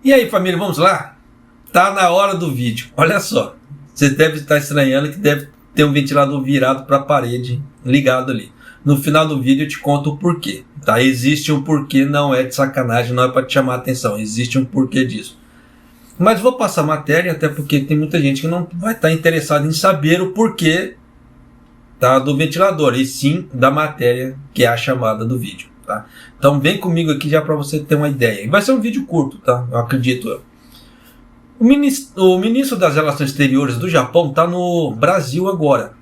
E aí, família, vamos lá? Tá na hora do vídeo. Olha só, você deve estar estranhando que deve ter um ventilador virado para a parede, ligado ali. No final do vídeo eu te conto o porquê. Tá? Existe um porquê, não é de sacanagem, não é para te chamar a atenção. Existe um porquê disso. Mas vou passar a matéria, até porque tem muita gente que não vai estar interessada em saber o porquê, tá, do ventilador, e sim da matéria que é a chamada do vídeo. Tá? Então vem comigo aqui já para você ter uma ideia. E vai ser um vídeo curto, tá? Eu acredito. O ministro das Relações Exteriores do Japão está no Brasil agora.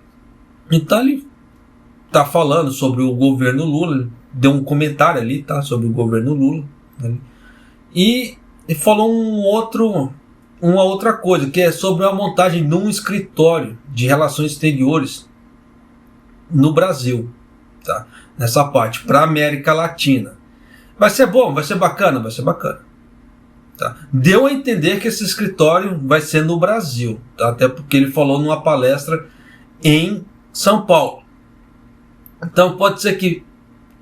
Então ele está falando sobre o governo Lula. Deu um comentário ali, tá? Sobre o governo Lula. E falou uma outra coisa, que é sobre a montagem de um escritório de relações exteriores no Brasil. Tá? Nessa parte, para a América Latina. Vai ser bom, vai ser bacana, vai ser bacana. Tá? Deu a entender que esse escritório vai ser no Brasil, tá? Até porque ele falou numa palestra em São Paulo. Então pode ser que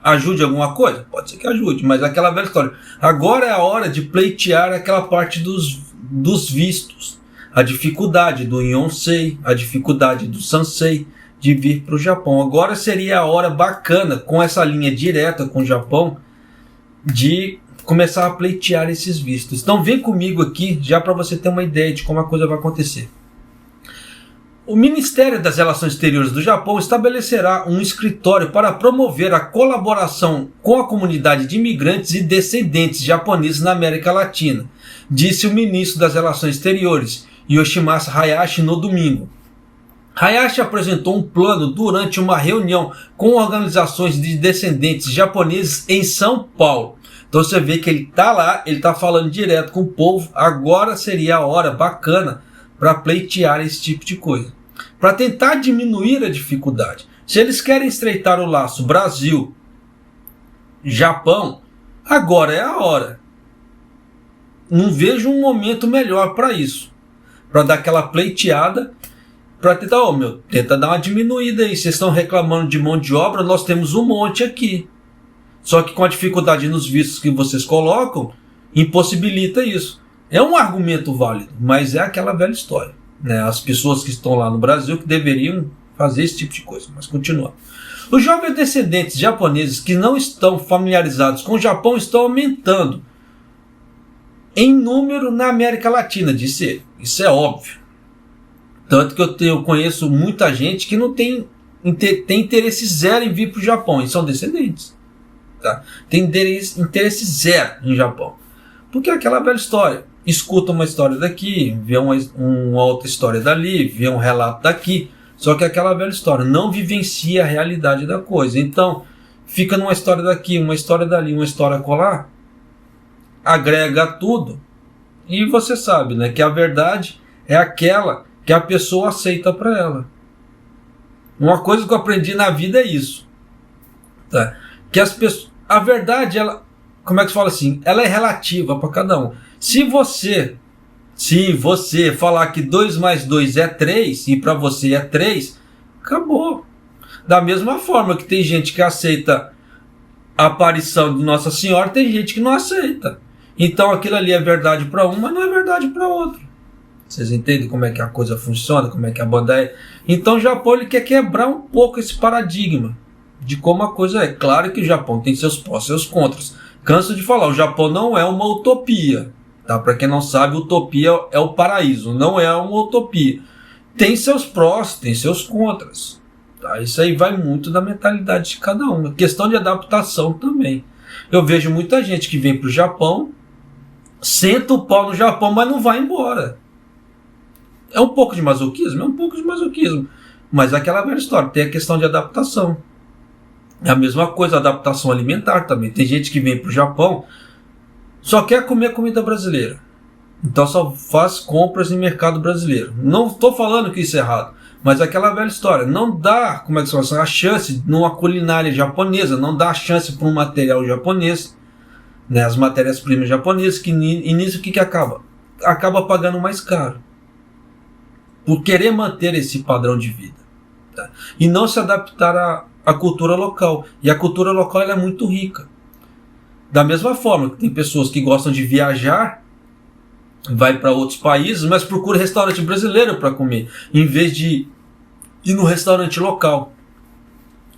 ajude alguma coisa? Pode ser que ajude, mas aquela velha história. Agora é a hora de pleitear aquela parte dos vistos. A dificuldade do Yonsei, a dificuldade do Sansei de vir para o Japão. Agora seria a hora bacana, com essa linha direta com o Japão, de começar a pleitear esses vistos. Então vem comigo aqui, já para você ter uma ideia de como a coisa vai acontecer. O Ministério das Relações Exteriores do Japão estabelecerá um escritório para promover a colaboração com a comunidade de imigrantes e descendentes japoneses na América Latina, disse o ministro das Relações Exteriores, Yoshimasa Hayashi, no domingo. Hayashi apresentou um plano durante uma reunião com organizações de descendentes japoneses em São Paulo. Então você vê que ele está lá, ele está falando direto com o povo. Agora seria a hora bacana para pleitear esse tipo de coisa. Para tentar diminuir a dificuldade. Se eles querem estreitar o laço Brasil-Japão, agora é a hora. Não vejo um momento melhor para isso. Para dar aquela pleiteada. Para tentar, tenta dar uma diminuída aí. Vocês estão reclamando de mão de obra, nós temos um monte aqui. Só que com a dificuldade nos vistos que vocês colocam, impossibilita isso. É um argumento válido, mas é aquela velha história. Né? As pessoas que estão lá no Brasil que deveriam fazer esse tipo de coisa, mas continua. Os jovens descendentes japoneses que não estão familiarizados com o Japão estão aumentando em número na América Latina, disse ele. Isso é óbvio. Tanto que eu conheço muita gente que não tem interesse zero em vir para o Japão, e são descendentes. Tá? Tem interesse zero em Japão. Porque é aquela velha história. Escuta uma história daqui, vê uma outra história dali, vê um relato daqui. Só que é aquela velha história. Não vivencia a realidade da coisa. Então, fica numa história daqui, uma história dali, uma história colar. Agrega tudo. E você sabe, né, que a verdade é aquela que a pessoa aceita para ela. Uma coisa que eu aprendi na vida é isso. Tá? Que as pessoas... A verdade, ela, como é que se fala assim? Ela é relativa para cada um. Se você falar que 2 mais 2 é 3 e para você é 3, acabou. Da mesma forma que tem gente que aceita a aparição de Nossa Senhora, tem gente que não aceita. Então aquilo ali é verdade para um, mas não é verdade para outro. Vocês entendem como é que a coisa funciona, como é que a banda é? Então o Japão ele quer quebrar um pouco esse paradigma de como a coisa é. Claro que o Japão tem seus prós e seus contras. Canso de falar, o Japão não é uma utopia. Tá? Para quem não sabe, utopia é o paraíso, não é uma utopia. Tem seus prós, tem seus contras. Tá? Isso aí vai muito da mentalidade de cada um. A questão de adaptação também. Eu vejo muita gente que vem para o Japão, senta o pau no Japão, mas não vai embora. É um pouco de masoquismo? É um pouco de masoquismo. Mas é aquela velha história, tem a questão de adaptação. É a mesma coisa, a adaptação alimentar também. Tem gente que vem para o Japão, só quer comer comida brasileira. Então só faz compras em mercado brasileiro. Não estou falando que isso é errado, mas é aquela velha história. Não dá, como é que se fala, a chance numa culinária japonesa, não dá a chance para um material japonês, né, as matérias-primas japonesas, que nisso o que acaba? Acaba pagando mais caro. Por querer manter esse padrão de vida. Tá? E não se adaptar à cultura local. E a cultura local ela é muito rica. Da mesma forma que tem pessoas que gostam de viajar vai para outros países, mas procura restaurante brasileiro para comer, em vez de ir no restaurante local,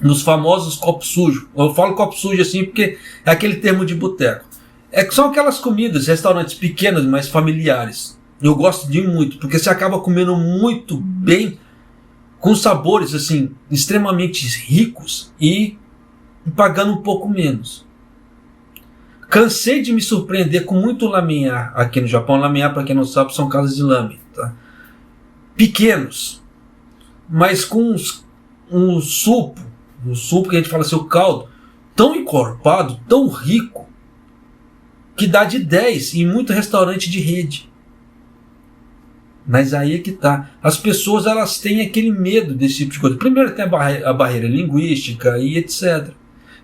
nos famosos copos sujos. Eu falo copo sujo assim porque é aquele termo de boteco. São aquelas comidas, restaurantes pequenos, mas familiares. Eu gosto de muito, porque você acaba comendo muito bem, com sabores assim extremamente ricos e pagando um pouco menos. Cansei de me surpreender com muito laminhar aqui no Japão. Laminhar, para quem não sabe, são casas de lame, tá? Pequenos, mas com um supo que a gente fala assim, o caldo, tão encorpado, tão rico, que dá de 10 em muito restaurante de rede. Mas aí é que tá. As pessoas, elas têm aquele medo desse tipo de coisa. Primeiro tem a barreira linguística e etc.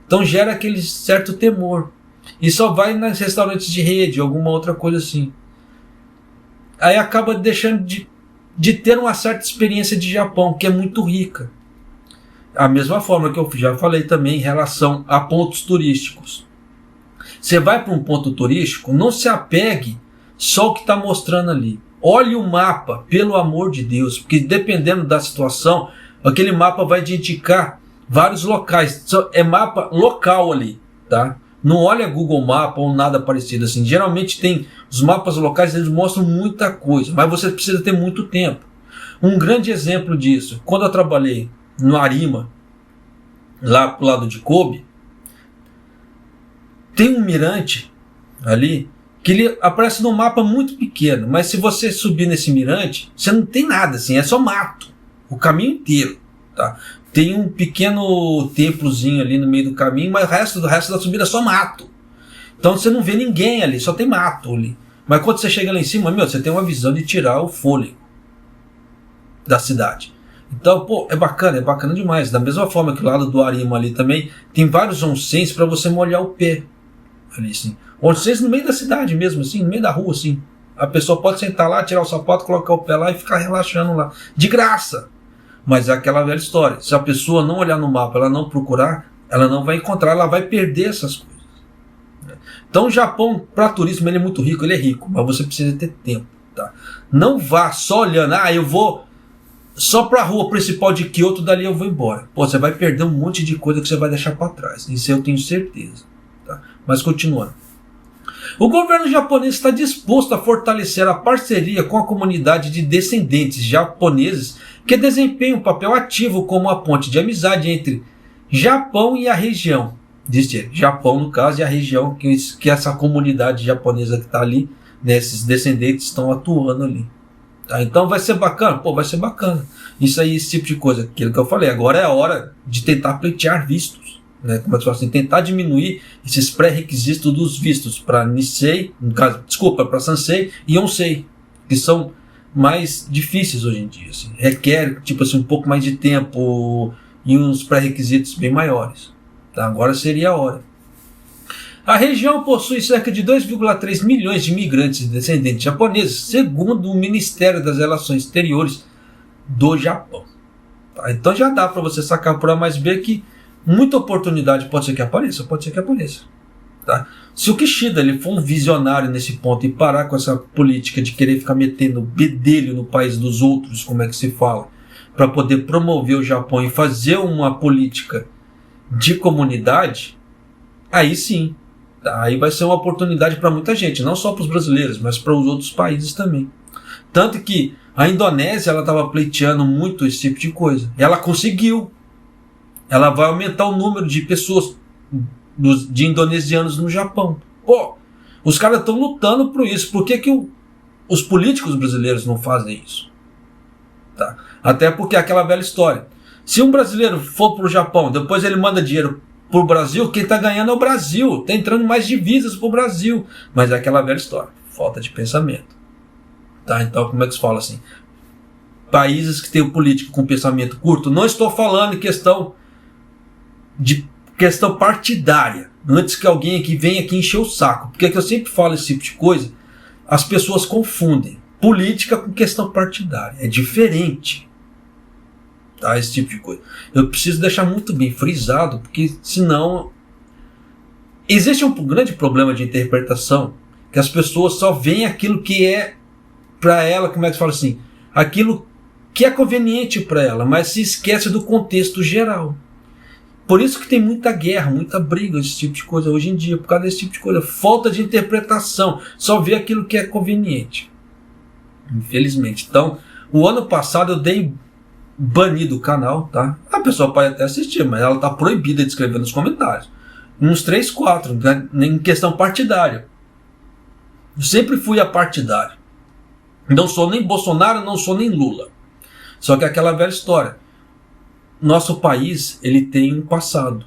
Então gera aquele certo temor. E só vai nos restaurantes de rede, alguma outra coisa assim. Aí acaba deixando de ter uma certa experiência de Japão, que é muito rica. A mesma forma que eu já falei também em relação a pontos turísticos. Você vai para um ponto turístico, não se apegue só ao que está mostrando ali. Olhe o mapa, pelo amor de Deus, porque dependendo da situação, aquele mapa vai te indicar vários locais. É mapa local ali, tá? Não olha Google Maps ou nada parecido assim. Geralmente tem os mapas locais, eles mostram muita coisa, mas você precisa ter muito tempo. Um grande exemplo disso, quando eu trabalhei no Arima, lá pro lado de Kobe, tem um mirante ali que ele aparece num mapa muito pequeno, mas se você subir nesse mirante, você não tem nada assim, é só mato, o caminho inteiro, tá? Tem um pequeno templozinho ali no meio do caminho, mas o resto da subida é só mato. Então você não vê ninguém ali, só tem mato ali. Mas quando você chega lá em cima, você tem uma visão de tirar o fôlego da cidade. Então, é bacana demais. Da mesma forma que o lado do Arima ali também, tem vários onsens para você molhar o pé. Ali, assim. Onsens no meio da cidade mesmo, assim, no meio da rua, assim. A pessoa pode sentar lá, tirar o sapato, colocar o pé lá e ficar relaxando lá. De graça! Mas é aquela velha história. Se a pessoa não olhar no mapa, ela não procurar, ela não vai encontrar, ela vai perder essas coisas. Então o Japão, para turismo, ele é muito rico, ele é rico, mas você precisa ter tempo. Tá? Não vá só olhando, eu vou só para a rua principal de Kyoto, dali eu vou embora. Você vai perder um monte de coisa que você vai deixar para trás. Isso eu tenho certeza. Tá? Mas continuando. O governo japonês está disposto a fortalecer a parceria com a comunidade de descendentes japoneses que desempenham um papel ativo como a ponte de amizade entre Japão e a região. Diz ele, Japão no caso e a região que essa comunidade japonesa que está ali, né, esses descendentes estão atuando ali. Tá? Então vai ser bacana? Vai ser bacana. Isso aí, esse tipo de coisa, aquilo que eu falei, agora é a hora de tentar pleitear vistos. Né, como eu falo assim, tentar diminuir esses pré-requisitos dos vistos para Nisei, no caso, para Sansei e Yonsei, que são mais difíceis hoje em dia, assim, requer um pouco mais de tempo e uns pré-requisitos bem maiores. Tá? Agora seria a hora. A região possui cerca de 2,3 milhões de imigrantes e descendentes japoneses, segundo o Ministério das Relações Exteriores do Japão. Tá? Então já dá para você sacar por A mais B que muita oportunidade pode ser que apareça, Tá? Se o Kishida ele for um visionário nesse ponto e parar com essa política de querer ficar metendo bedelho no país dos outros, como é que se fala, para poder promover o Japão e fazer uma política de comunidade, aí sim, tá? Aí vai ser uma oportunidade para muita gente, não só para os brasileiros, mas para os outros países também. Tanto que a Indonésia estava pleiteando muito esse tipo de coisa, e ela conseguiu. Ela vai aumentar o número de pessoas, de indonesianos no Japão. Os caras estão lutando por isso. Por que os políticos brasileiros não fazem isso? Tá? Até porque é aquela velha história. Se um brasileiro for para o Japão, depois ele manda dinheiro para o Brasil, quem está ganhando é o Brasil. Está entrando mais divisas para o Brasil. Mas é aquela velha história. Falta de pensamento. Tá? Então, como é que se fala assim? Países que têm o político com pensamento curto, não estou falando em questão partidária, antes que alguém aqui venha aqui encher o saco, porque é que eu sempre falo esse tipo de coisa, as pessoas confundem política com questão partidária, é diferente, tá? Esse tipo de coisa, eu preciso deixar muito bem frisado, porque senão existe um grande problema de interpretação, que as pessoas só veem aquilo que é para ela, como é que se fala assim, aquilo que é conveniente para ela, mas se esquece do contexto geral. Por isso que tem muita guerra, muita briga, esse tipo de coisa hoje em dia, por causa desse tipo de coisa. Falta de interpretação, só vê aquilo que é conveniente. Infelizmente. Então, o ano passado eu dei banido o canal, tá? A pessoa pode até assistir, mas ela está proibida de escrever nos comentários. Uns 3, 4, né? Em questão partidária. Eu sempre fui apartidário. Não sou nem Bolsonaro, não sou nem Lula. Só que é aquela velha história. Nosso país, ele tem um passado.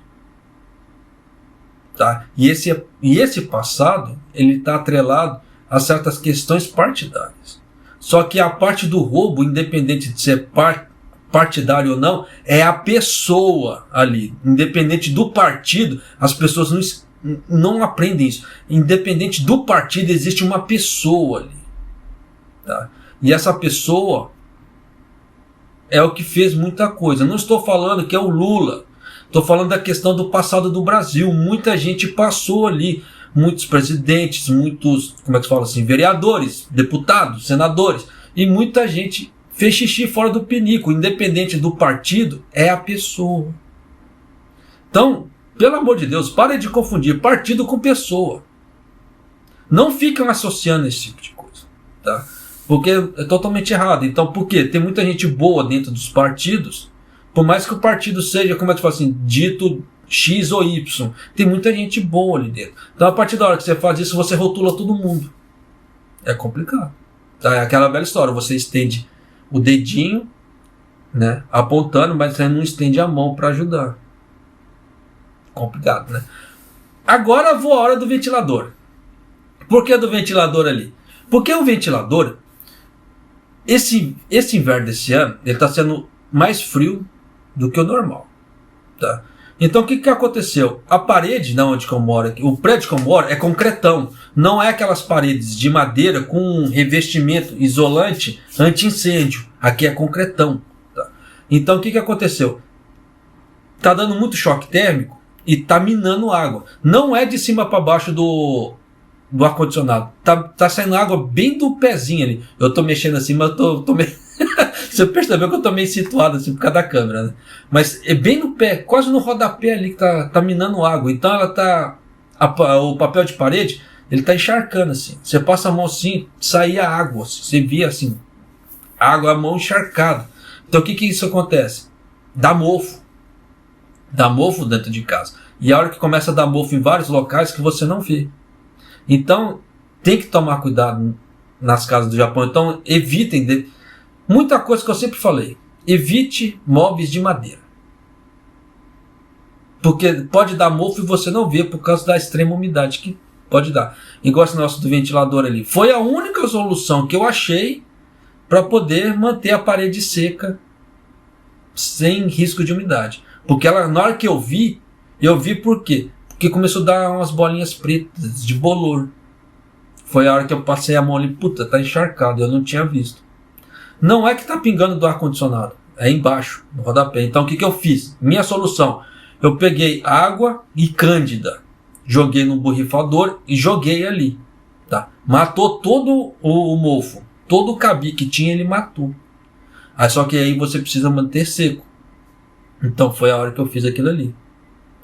Tá? E esse passado, ele está atrelado a certas questões partidárias. Só que a parte do roubo, independente de ser partidário ou não, é a pessoa ali. Independente do partido, as pessoas não aprendem isso. Independente do partido, existe uma pessoa ali. Tá? E essa pessoa é o que fez muita coisa. Não estou falando que é o Lula. Estou falando da questão do passado do Brasil. Muita gente passou ali. Muitos presidentes, muitos, como é que se fala assim, vereadores, deputados, senadores. E muita gente fez xixi fora do pinico. Independente do partido, é a pessoa. Então, pelo amor de Deus, parem de confundir partido com pessoa. Não fiquem associando esse tipo de coisa. Tá? Porque é totalmente errado. Então, por quê? Tem muita gente boa dentro dos partidos. Por mais que o partido seja, como é que se fala assim, dito X ou Y, tem muita gente boa ali dentro. Então, a partir da hora que você faz isso, você rotula todo mundo. É complicado. Tá? É aquela velha história. Você estende o dedinho, né, apontando, mas você não estende a mão para ajudar. Complicado, né? Agora vou à hora do ventilador. Por que do ventilador ali? Porque o ventilador, esse inverno desse ano, ele está sendo mais frio do que o normal. Tá? Então o que aconteceu? A parede, na onde eu moro aqui, o prédio que eu moro é concretão. Não é aquelas paredes de madeira com revestimento isolante anti-incêndio. Aqui é concretão. Tá? Então o que aconteceu? Está dando muito choque térmico e está minando água. Não é de cima para baixo do ar-condicionado. Tá saindo água bem do pezinho ali. Eu tô mexendo assim, mas eu tô meio... Você percebeu que eu tô meio situado assim por causa da câmera, né? Mas é bem no pé, quase no rodapé ali que tá minando água. Então ela tá... o papel de parede, ele tá encharcando assim. Você passa a mão assim, saía água. Você via assim, água, a mão encharcada. Então o que isso acontece? Dá mofo. Dá mofo dentro de casa. E a hora que começa a dar mofo em vários locais que você não vê. Então, tem que tomar cuidado nas casas do Japão. Então, evitem. Muita coisa que eu sempre falei. Evite móveis de madeira. Porque pode dar mofo e você não vê por causa da extrema umidade que pode dar. Igual esse nosso do ventilador ali. Foi a única solução que eu achei para poder manter a parede seca sem risco de umidade. Porque ela, na hora que eu vi por quê? Porque começou a dar umas bolinhas pretas de bolor. Foi a hora que eu passei a mão ali, puta, tá encharcado, eu não tinha visto. Não é que tá pingando do ar-condicionado, é embaixo, no rodapé. Então o que eu fiz? Minha solução, eu peguei água e cândida, joguei no borrifador e joguei ali. Tá? Matou todo o mofo, todo o cabi que tinha ele matou. Só que aí você precisa manter seco. Então foi a hora que eu fiz aquilo ali.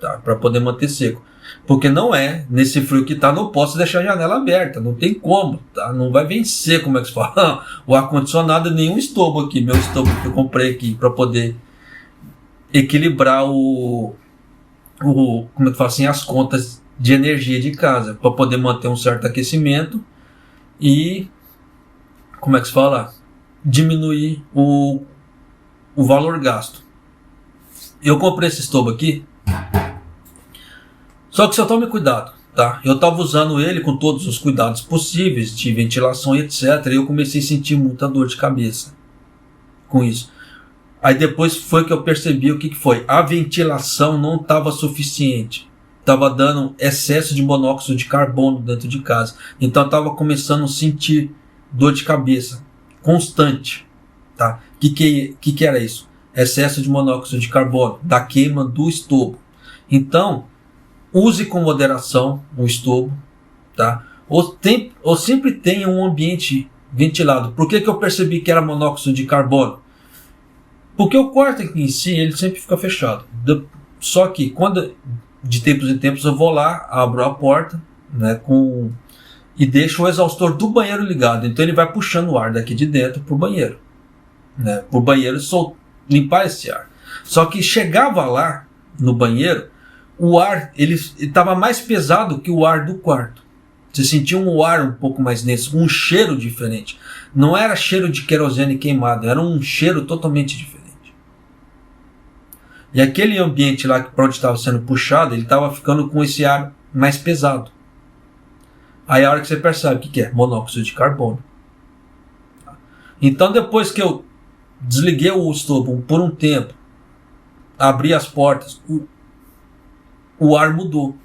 Tá? Para poder manter seco. Porque não é, nesse frio que tá, não posso deixar a janela aberta, não tem como, tá? Não vai vencer, como é que se fala, o ar-condicionado, nenhum estobo aqui, meu estobo que eu comprei aqui, para poder equilibrar como é que fala assim, as contas de energia de casa, para poder manter um certo aquecimento e, como é que se fala, diminuir o valor gasto. Eu comprei esse estobo aqui, só que só tome cuidado, tá? Eu estava usando ele com todos os cuidados possíveis, de ventilação e etc. E eu comecei a sentir muita dor de cabeça com isso. Aí depois foi que eu percebi o que foi. A ventilação não estava suficiente. Estava dando excesso de monóxido de carbono dentro de casa. Então eu estava começando a sentir dor de cabeça constante, tá? Que era isso? Excesso de monóxido de carbono, da queima do estobo. Então, use com moderação o estobo, tá? Ou sempre tenha um ambiente ventilado. Por que eu percebi que era monóxido de carbono? Porque o quarto aqui em si, ele sempre fica fechado. Só que quando de tempos em tempos eu vou lá, abro a porta, né, e deixo o exaustor do banheiro ligado. Então ele vai puxando o ar daqui de dentro pro banheiro, né, pro banheiro limpar esse ar. Só que chegava lá no banheiro, o ar ele estava mais pesado que o ar do quarto. Você sentia um ar um pouco mais denso, um cheiro diferente. Não era cheiro de querosene queimado, era um cheiro totalmente diferente. E aquele ambiente lá para onde estava sendo puxado, ele estava ficando com esse ar mais pesado. Aí a hora que você percebe o que é? Monóxido de carbono. Então depois que eu desliguei o estopo por um tempo, abri as portas, o ar mudou.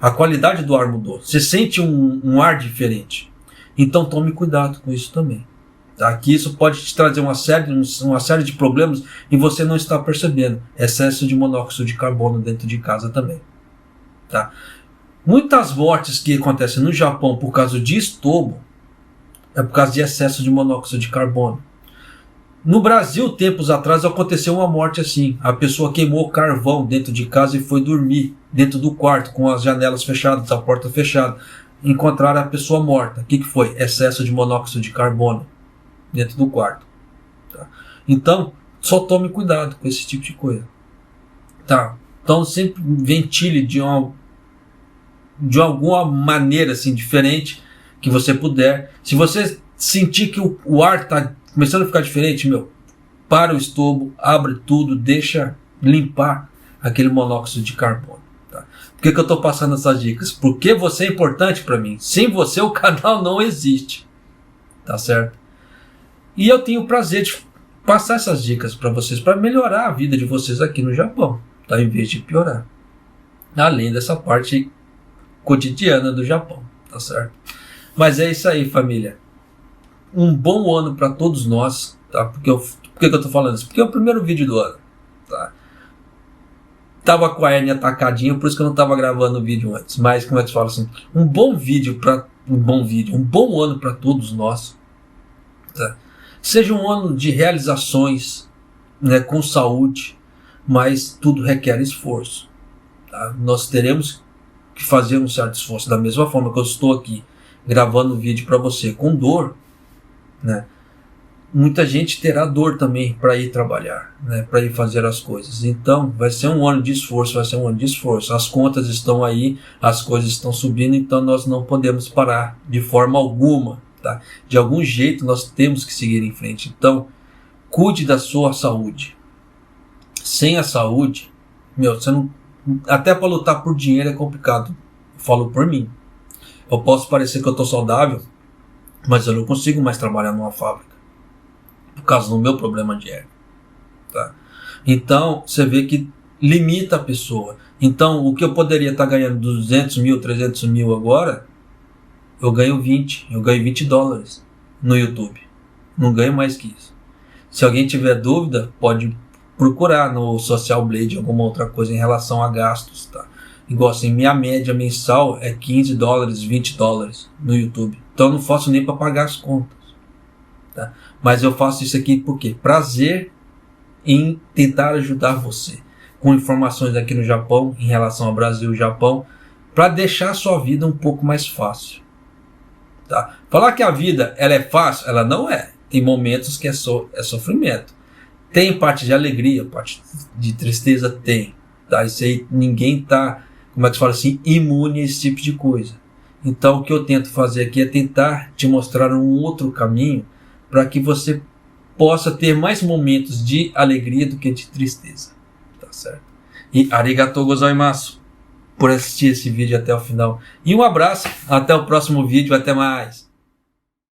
A qualidade do ar mudou. Você sente um ar diferente. Então tome cuidado com isso também. Tá? Que isso pode te trazer uma série de problemas e você não está percebendo. Excesso de monóxido de carbono dentro de casa também. Tá? Muitas mortes que acontecem no Japão por causa de estobo é por causa de excesso de monóxido de carbono. No Brasil, tempos atrás, aconteceu uma morte assim. A pessoa queimou carvão dentro de casa e foi dormir dentro do quarto com as janelas fechadas, a porta fechada. Encontraram a pessoa morta. O que foi? Excesso de monóxido de carbono dentro do quarto. Tá? Então, só tome cuidado com esse tipo de coisa. Tá? Então, sempre ventile de alguma maneira assim, diferente que você puder. Se você sentir que o ar está começando a ficar diferente, para o estobo, abre tudo, deixa limpar aquele monóxido de carbono. Tá? Por que eu estou passando essas dicas? Porque você é importante para mim. Sem você o canal não existe. Tá certo? E eu tenho o prazer de passar essas dicas para vocês, para melhorar a vida de vocês aqui no Japão, tá? Em vez de piorar. Além dessa parte cotidiana do Japão, tá certo? Mas é isso aí, família. Um bom ano para todos nós, tá? Por que eu tô falando isso? Porque é o primeiro vídeo do ano, tá? Tava com a hérnia atacadinha, por isso que eu não tava gravando o vídeo antes. Mas, como é que se fala assim? Um bom ano para todos nós, tá? Seja um ano de realizações, né, com saúde, mas tudo requer esforço, tá? Nós teremos que fazer um certo esforço. Da mesma forma que eu estou aqui gravando o vídeo para você com dor, né? Muita gente terá dor também para ir trabalhar, né? Para ir fazer as coisas. Então vai ser um ano de esforço, As contas estão aí, as coisas estão subindo, então nós não podemos parar de forma alguma, tá? De algum jeito nós temos que seguir em frente. Então cuide da sua saúde. Sem a saúde, você não, até para lutar por dinheiro é complicado. Eu falo por mim. Eu posso parecer que eu estou saudável, mas eu não consigo mais trabalhar numa fábrica por causa do meu problema de hérnia, tá? Então você vê que limita a pessoa. Então o que eu poderia estar ganhando 200 mil, 300 mil agora, eu ganho 20 dólares no YouTube. Não ganho mais que isso. Se alguém tiver dúvida, pode procurar no Social Blade alguma outra coisa em relação a gastos, tá? Igual assim, minha média mensal é 15 dólares, 20 dólares no YouTube. Então eu não faço nem para pagar as contas, tá? Mas eu faço isso aqui por quê? Prazer em tentar ajudar você com informações aqui no Japão, em relação ao Brasil e Japão, para deixar a sua vida um pouco mais fácil, tá? Falar que a vida ela é fácil, ela não é. Tem momentos que é sofrimento. Tem parte de alegria, parte de tristeza, tem, tá? Isso aí ninguém tá, como é que se fala assim, imune a esse tipo de coisa. Então o que eu tento fazer aqui é tentar te mostrar um outro caminho para que você possa ter mais momentos de alegria do que de tristeza, tá certo? E arigatou gozaimasu por assistir esse vídeo até o final. E um abraço, até o próximo vídeo, até mais!